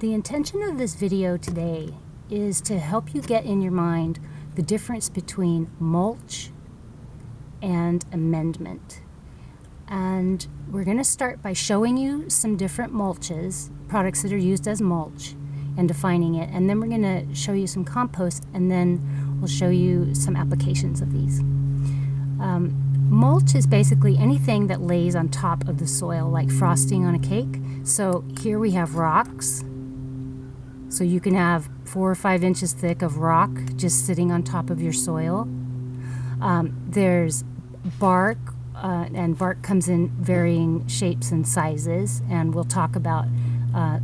The intention of this video today is to help you get in your mind the difference between mulch and amendment. And we're going to start by showing you some different mulches, products that are used as mulch, and defining it. And then we're going to show you some compost, and then we'll show you some applications of these. Mulch is basically anything that lays on top of the soil, like frosting on a cake. So here we have rocks. So you can have 4 or 5 inches thick of rock just sitting on top of your soil. There's bark, and bark comes in varying shapes and sizes, and we'll talk about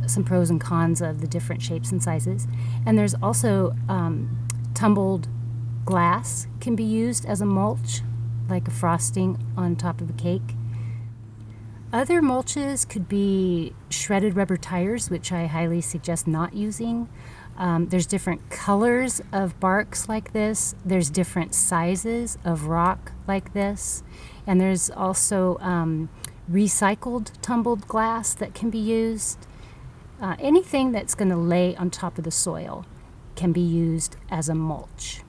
some pros and cons of the different shapes and sizes. And there's also tumbled glass can be used as a mulch, like a frosting on top of a cake. Other mulches could be shredded rubber tires, which I highly suggest not using. There's different colors of barks like this. There's different sizes of rock like this. And there's also recycled tumbled glass that can be used. Anything that's going to lay on top of the soil can be used as a mulch.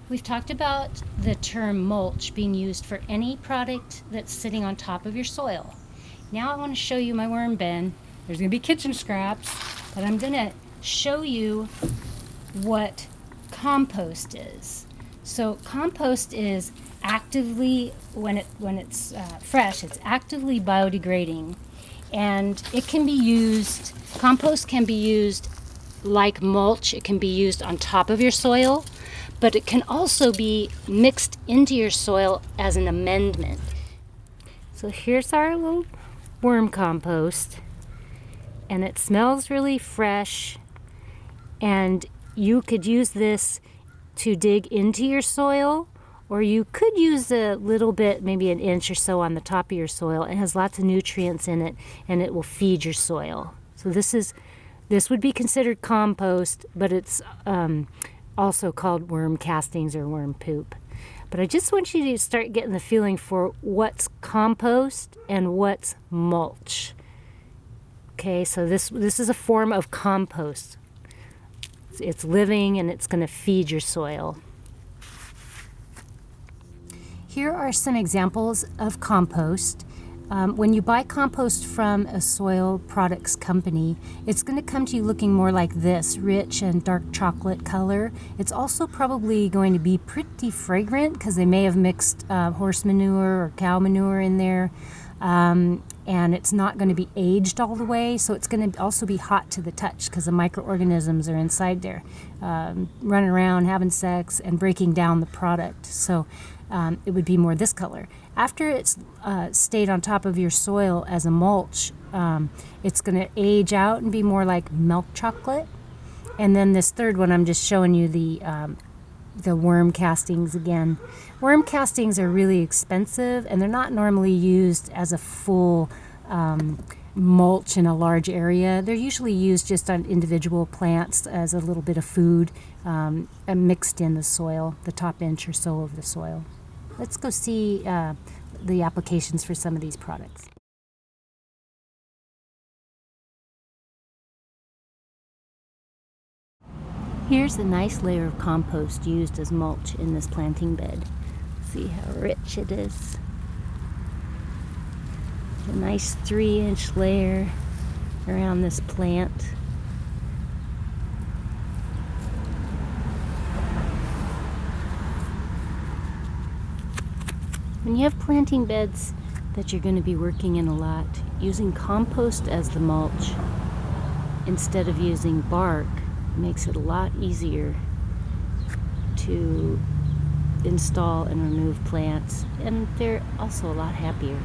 We've talked about the term mulch being used for any product that's sitting on top of your soil. Now I want to show you my worm bin. There's going to be kitchen scraps, but I'm going to show you what compost is. So compost is actively, when it's fresh, it's actively biodegrading, and it can be used, compost can be used like mulch. It can be used on top of your soil, but it can also be mixed into your soil as an amendment. So here's our little worm compost, and it smells really fresh, and you could use this to dig into your soil, or you could use a little bit, maybe an inch or so on the top of your soil. It has lots of nutrients in it, and it will feed your soil. So this would be considered compost, but it's also called worm castings or worm poop. But I just want you to start getting the feeling for what's compost and what's mulch. Okay, so this is a form of compost. It's living, and it's going to feed your soil. Here are some examples of compost. When you buy compost from a soil products company, it's going to come to you looking more like this, rich and dark chocolate color. It's also probably going to be pretty fragrant because they may have mixed horse manure or cow manure in there. And it's not going to be aged all the way, so it's going to also be hot to the touch because the microorganisms are inside there, running around, having sex, and breaking down the product. So it would be more this color. After it's stayed on top of your soil as a mulch, it's going to age out and be more like milk chocolate. And then this third one, I'm just showing you the worm castings again. Worm castings are really expensive, and they're not normally used as a full mulch in a large area. They're usually used just on individual plants as a little bit of food mixed in the soil, the top inch or so of the soil. Let's go see the applications for some of these products. Here's a nice layer of compost used as mulch in this planting bed. See how rich it is. A nice 3-inch layer around this plant. When you have planting beds that you're going to be working in a lot, using compost as the mulch instead of using bark makes it a lot easier to install and remove plants, and they're also a lot happier.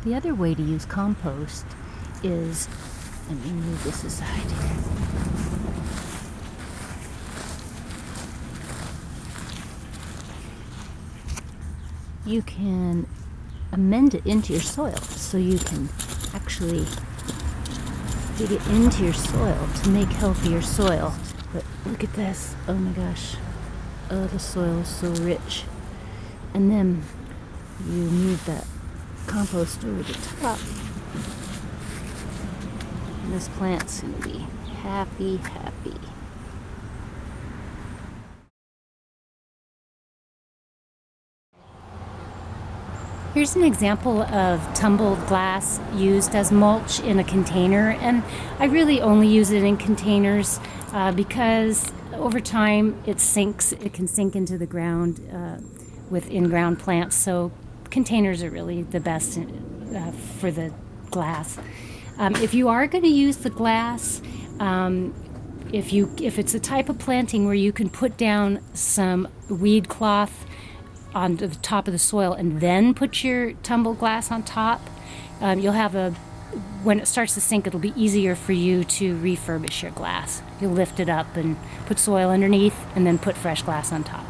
The other way to use compost is, let me move this aside here. you can amend it into your soil, so you can actually dig it into your soil to make healthier soil. But look at this. Oh my gosh. Oh, the soil is so rich. And then you move that compost over the top. And this plant's going to be happy, happy. Here's an example of tumbled glass used as mulch in a container, and I really only use it in containers because over time it can sink into the ground with in-ground plants, so containers are really the best for the glass. If you are going to use the glass, if it's a type of planting where you can put down some weed cloth on the top of the soil and then put your tumbled glass on top, you'll have when it starts to sink, it'll be easier for you to refurbish your glass. You'll lift it up and put soil underneath and then put fresh glass on top.